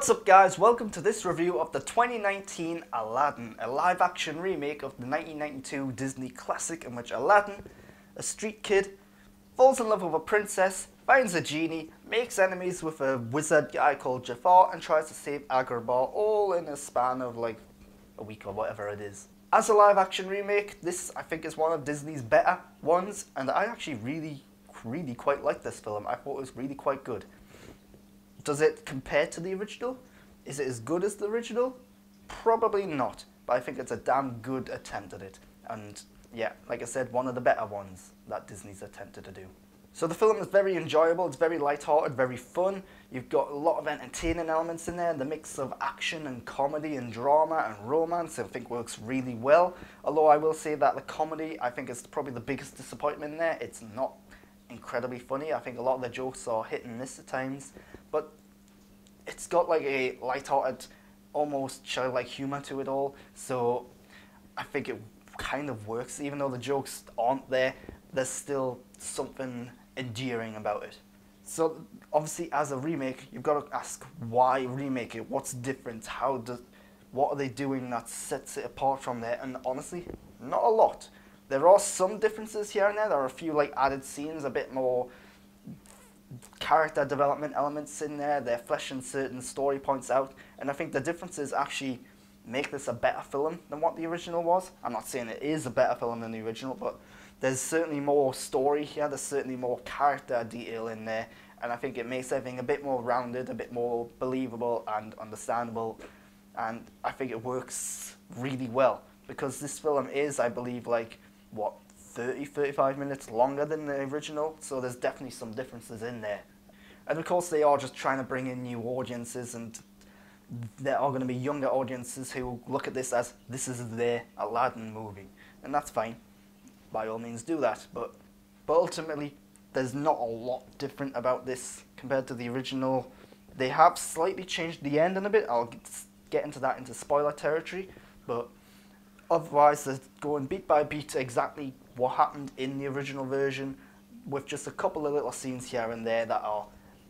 What's up guys, welcome to this review of the 2019 Aladdin, a live action remake of the 1992 Disney classic in which Aladdin, a street kid, falls in love with a princess, finds a genie, makes enemies with a wizard guy called Jafar and tries to save Agrabah all in a span of like a week or whatever it is. As a live action remake, this I think is one of Disney's better ones, and I actually really quite like this film. I thought it was really quite good. Does it compare to the original? Is it as good as the original? Probably not, but I think it's a damn good attempt at it. And yeah, like I said, one of the better ones that Disney's attempted to do. So the film is very enjoyable, it's very light-hearted, very fun. You've got a lot of entertaining elements in there. The mix of action and comedy and drama and romance I think works really well. Although I will say that the comedy I think is probably the biggest disappointment in there. It's not incredibly funny. I think a lot of the jokes are hit and miss at times. But it's got like a light-hearted, almost childlike humour to it all, so I think it kind of works. Even though the jokes aren't there, there's still something endearing about it. So obviously as a remake, you've got to ask why remake it, what's different, what are they doing that sets it apart from there, and honestly, not a lot. There are some differences here and there. There are a few like added scenes, a bit more character development elements in there. They're fleshing certain story points out, and I think the differences actually make this a better film than what the original was. I'm not saying it is a better film than the original, but there's certainly more story here, there's certainly more character detail in there, and I think it makes everything a bit more rounded, a bit more believable and understandable, and I think it works really well, because this film is, I believe, like, what, 35 minutes longer than the original, so there's definitely some differences in there. And of course they are just trying to bring in new audiences, and there are going to be younger audiences who look at this as this is their Aladdin movie, and that's fine, by all means do that, but ultimately there's not a lot different about this compared to the original. They have slightly changed the ending a bit. I'll get into that into spoiler territory, but otherwise they're going beat by beat exactly what happened in the original version, with just a couple of little scenes here and there that are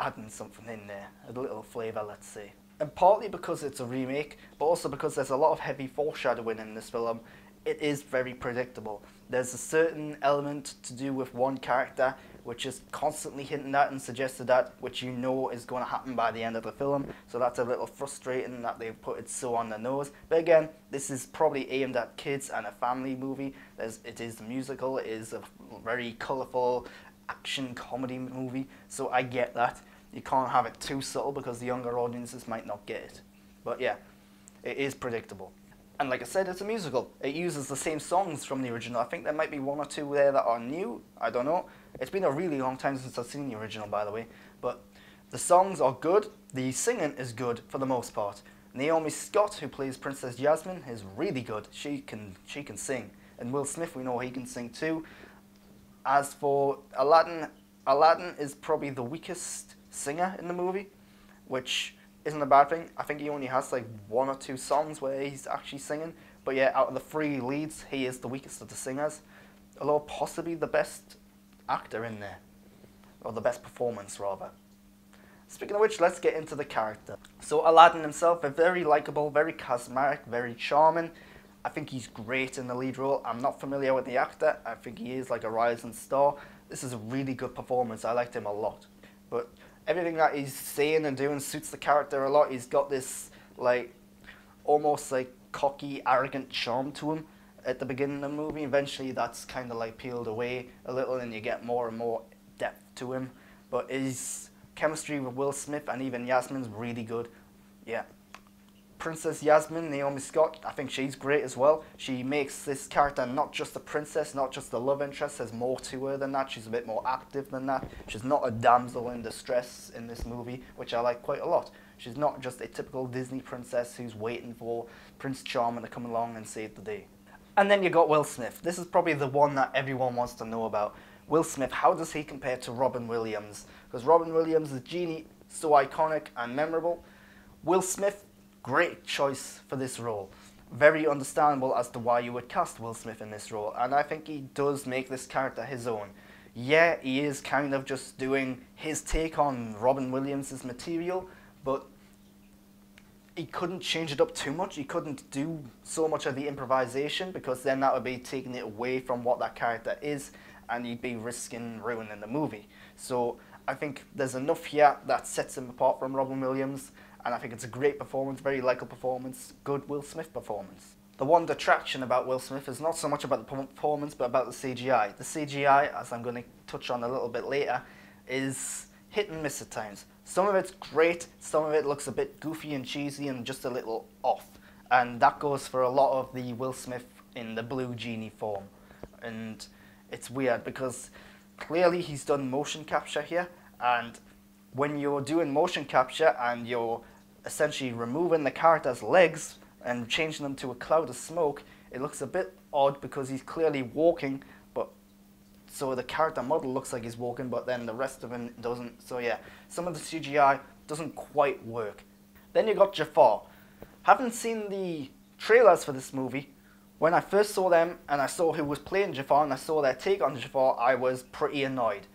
adding something in there, a little flavour, let's say. And partly because it's a remake, but also because there's a lot of heavy foreshadowing in this film, it is very predictable. There's a certain element to do with one character which is constantly hinting at and suggested at, which you know is going to happen by the end of the film, so that's a little frustrating that they've put it so on the nose. But again, this is probably aimed at kids and a family movie. It is a musical, it is a very colourful action comedy movie, so I get that. You can't have it too subtle because the younger audiences might not get it. But yeah, it is predictable. And like I said, it's a musical. It uses the same songs from the original. I think there might be one or two there that are new. I don't know. It's been a really long time since I've seen the original, by the way. But the songs are good. The singing is good for the most part. Naomi Scott, who plays Princess Jasmine, is really good. She can sing. And Will Smith, we know he can sing too. As for Aladdin, Aladdin is probably the weakest singer in the movie, which isn't a bad thing. I think he only has like one or two songs where he's actually singing. But yeah, out of the three leads, he is the weakest of the singers. Although possibly the best actor in there. Or the best performance, rather. Speaking of which, let's get into the character. So Aladdin himself, a very likeable, very charismatic, very charming. I think he's great in the lead role. I'm not familiar with the actor. I think he is like a rising star. This is a really good performance. I liked him a lot. But everything that he's saying and doing suits the character a lot. He's got this like almost like cocky, arrogant charm to him at the beginning of the movie. Eventually that's kind of like peeled away a little and you get more and more depth to him. But his chemistry with Will Smith and even Yasmin's really good. Yeah. Princess Jasmine, Naomi Scott, I think she's great as well. She makes this character not just a princess, not just a love interest. There's more to her than that. She's a bit more active than that. She's not a damsel in distress in this movie, which I like quite a lot. She's not just a typical Disney princess who's waiting for Prince Charming to come along and save the day. And then you got Will Smith. This is probably the one that everyone wants to know about. Will Smith, how does he compare to Robin Williams? Because Robin Williams, the genie, so iconic and memorable. Will Smith, great choice for this role. Very understandable as to why you would cast Will Smith in this role, and I think he does make this character his own. Yeah, he is kind of just doing his take on Robin Williams' material, but he couldn't change it up too much. He couldn't do so much of the improvisation because then that would be taking it away from what that character is, and he'd be risking ruining the movie. So I think there's enough here that sets him apart from Robin Williams, and I think it's a great performance, very likable performance, good Will Smith performance. The one detraction about Will Smith is not so much about the performance, but about the CGI. The CGI, as I'm going to touch on a little bit later, is hit and miss at times. Some of it's great, some of it looks a bit goofy and cheesy and just a little off. And that goes for a lot of the Will Smith in the Blue Genie form. And it's weird because clearly he's done motion capture here, and when you're doing motion capture and you're essentially removing the character's legs and changing them to a cloud of smoke, it looks a bit odd because he's clearly walking, but so the character model looks like he's walking, but then the rest of him doesn't. So yeah, some of the CGI doesn't quite work. Then you got Jafar. Haven't seen the trailers for this movie. When I first saw them and I saw who was playing Jafar and I saw their take on Jafar, I was pretty annoyed.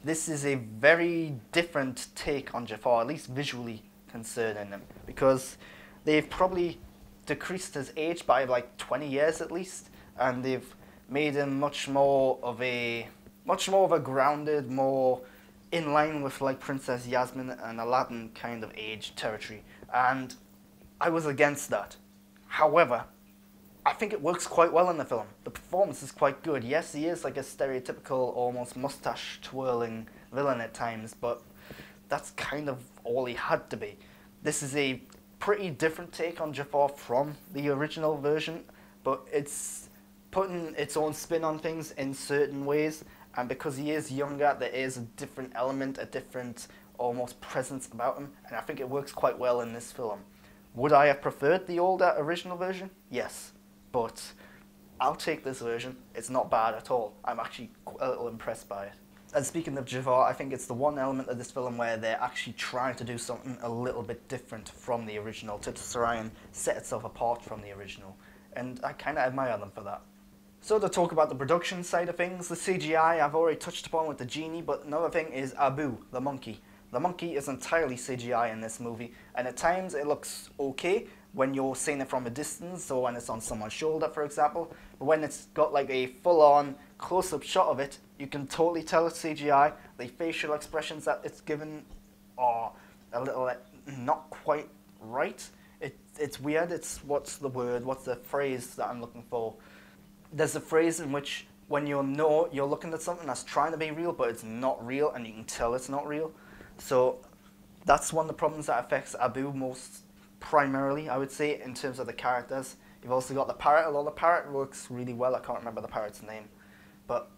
This is a very different take on Jafar, at least visually concerning him, because they've probably decreased his age by like 20 years at least, and they've made him much more of a grounded, more in line with like Princess Yasmin and Aladdin kind of age territory, and I was against that. However, I think it works quite well in the film. The performance is quite good. Yes, he is like a stereotypical, almost mustache twirling villain at times, but that's kind of all he had to be. This is a pretty different take on Jafar from the original version, but it's putting its own spin on things in certain ways, and because he is younger, there is a different element, a different almost presence about him, and I think it works quite well in this film. Would I have preferred the older original version? Yes. But I'll take this version. It's not bad at all. I'm actually a little impressed by it. And speaking of Jafar, I think it's the one element of this film where they're actually trying to do something a little bit different from the original to try and set itself apart from the original. And I kind of admire them for that. So to talk about the production side of things, the CGI I've already touched upon with the genie, but another thing is Abu, the monkey. The monkey is entirely CGI in this movie, and at times it looks okay when you're seeing it from a distance, or when it's on someone's shoulder, for example. But when it's got like a full-on close-up shot of it, you can totally tell it's CGI. The facial expressions that it's given are a little not quite right. It's weird. What's the phrase that I'm looking for? There's a phrase in which when you're looking at something that's trying to be real, but it's not real, and you can tell it's not real. So that's one of the problems that affects Abu most primarily, I would say, in terms of the characters. You've also got the parrot, although the parrot works really well. I can't remember the parrot's name. But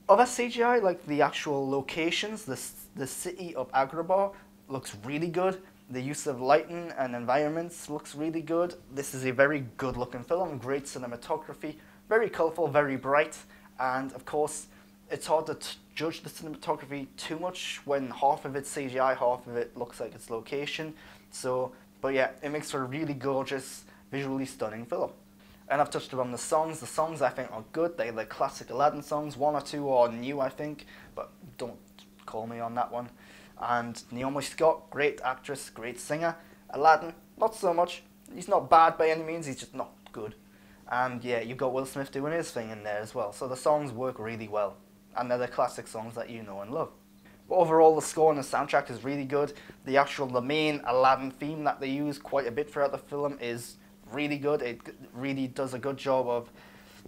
other CGI, like the actual locations, the city of Agrabah looks really good. The use of lighting and environments looks really good. This is a very good looking film, great cinematography, very colourful, very bright, and of course it's hard to judge the cinematography too much when half of it's CGI, half of it looks like it's location. So, but yeah, it makes for a really gorgeous, visually stunning film. And I've touched upon the songs. The songs I think are good. They're the classic Aladdin songs. One or two are new, I think, but don't call me on that one. And Naomi Scott, great actress, great singer. Aladdin, not so much. He's not bad by any means, he's just not good. And yeah, you've got Will Smith doing his thing in there as well. So the songs work really well. And they're the classic songs that you know and love. But overall, the score and the soundtrack is really good. The main Aladdin theme that they use quite a bit throughout the film is really good. It really does a good job of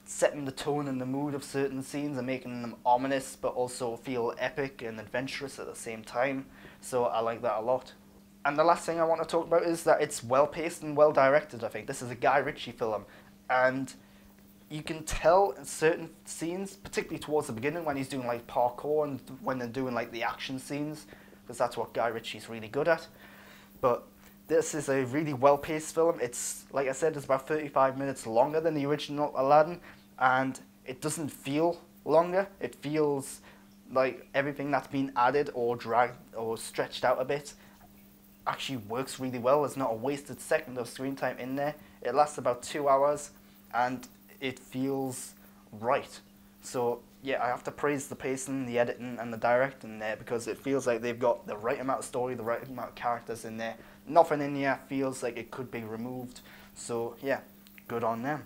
setting the tone and the mood of certain scenes and making them ominous, but also feel epic and adventurous at the same time. So I like that a lot. And the last thing I want to talk about is that it's well paced and well directed. I think this is a Guy Ritchie film, and you can tell in certain scenes, particularly towards the beginning when he's doing like parkour and when they're doing like the action scenes, because that's what Guy Ritchie's really good at. But this is a really well-paced film. It's, like I said, it's about 35 minutes longer than the original Aladdin, and it doesn't feel longer. It feels like everything that's been added or dragged or stretched out a bit actually works really well. There's not a wasted second of screen time in there. It lasts about 2 hours, and it feels right. So yeah, I have to praise the pacing, the editing, and the directing there, because it feels like they've got the right amount of story, the right amount of characters in there. Nothing in here feels like it could be removed. So yeah, good on them.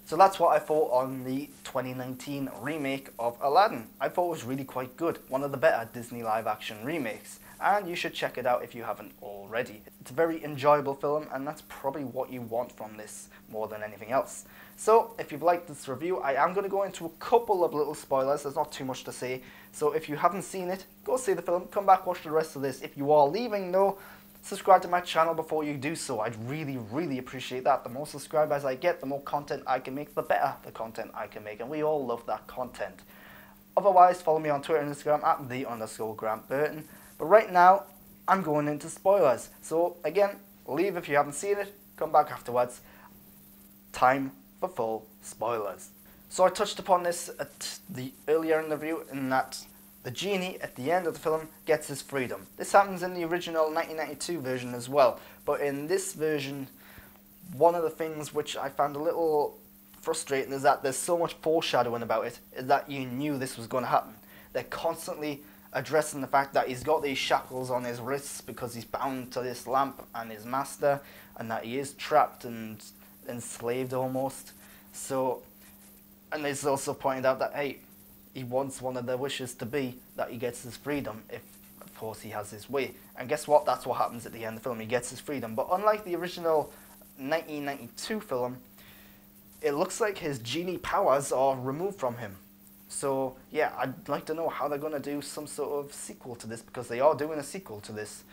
So that's what I thought on the 2019 remake of Aladdin. I thought it was really quite good. One of the better Disney live action remakes. And you should check it out if you haven't already. It's a very enjoyable film, and that's probably what you want from this more than anything else. So if you've liked this review, I am going to go into a couple of little spoilers. There's not too much to say. So if you haven't seen it, go see the film, come back, watch the rest of this. If you are leaving though, subscribe to my channel before you do so. I'd really, really appreciate that. The more subscribers I get, the more content I can make, the better the content I can make. And we all love that content. Otherwise, follow me on Twitter and Instagram at @the_Grant_Burton. But right now, I'm going into spoilers. So again, leave if you haven't seen it, come back afterwards. Time for full spoilers. So I touched upon this earlier in the review, in that the genie at the end of the film gets his freedom. This happens in the original 1992 version as well, but in this version, one of the things which I found a little frustrating is that there's so much foreshadowing about it, is that you knew this was going to happen. They're constantly addressing the fact that he's got these shackles on his wrists because he's bound to this lamp and his master, and that he is trapped and enslaved almost. So, and it's also pointed out that, hey, he wants one of their wishes to be that he gets his freedom if, of course, he has his way. And guess what? That's what happens at the end of the film. He gets his freedom. But unlike the original 1992 film, it looks like his genie powers are removed from him. So, yeah, I'd like to know how they're going to do some sort of sequel to this, because they are doing a sequel to this.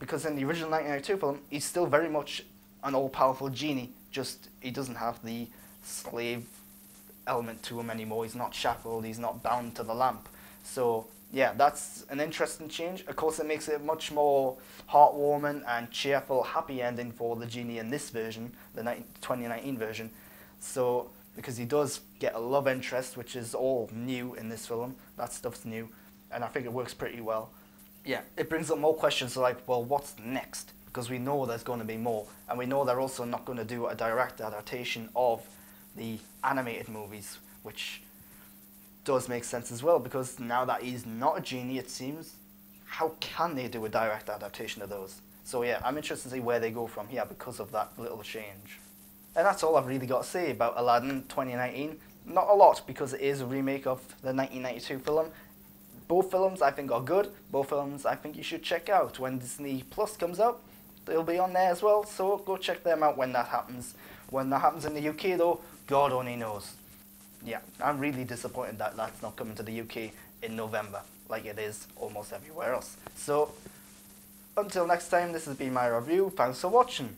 Because in the original 1992 film, he's still very much an all-powerful genie, just he doesn't have the slave element to him anymore. He's not shackled, he's not bound to the lamp. So yeah, that's an interesting change. Of course, it makes it much more heartwarming and cheerful, happy ending for the genie in this version, the 2019 version. So because he does get a love interest, which is all new in this film. That stuff's new, and I think it works pretty well. Yeah, it brings up more questions like, well, what's next? Because we know there's going to be more, and we know they're also not going to do a direct adaptation of the animated movies, which does make sense as well, because now that he's not a genie, it seems, how can they do a direct adaptation of those? So yeah, I'm interested to see where they go from here because of that little change. And that's all I've really got to say about Aladdin 2019. Not a lot, because it is a remake of the 1992 film. Both films I think are good. Both films I think you should check out. When Disney Plus comes out, they'll be on there as well, so go check them out when that happens. When that happens in the UK though, God only knows. Yeah, I'm really disappointed that that's not coming to the UK in November, like it is almost everywhere else. So, until next time, this has been my review. Thanks for watching.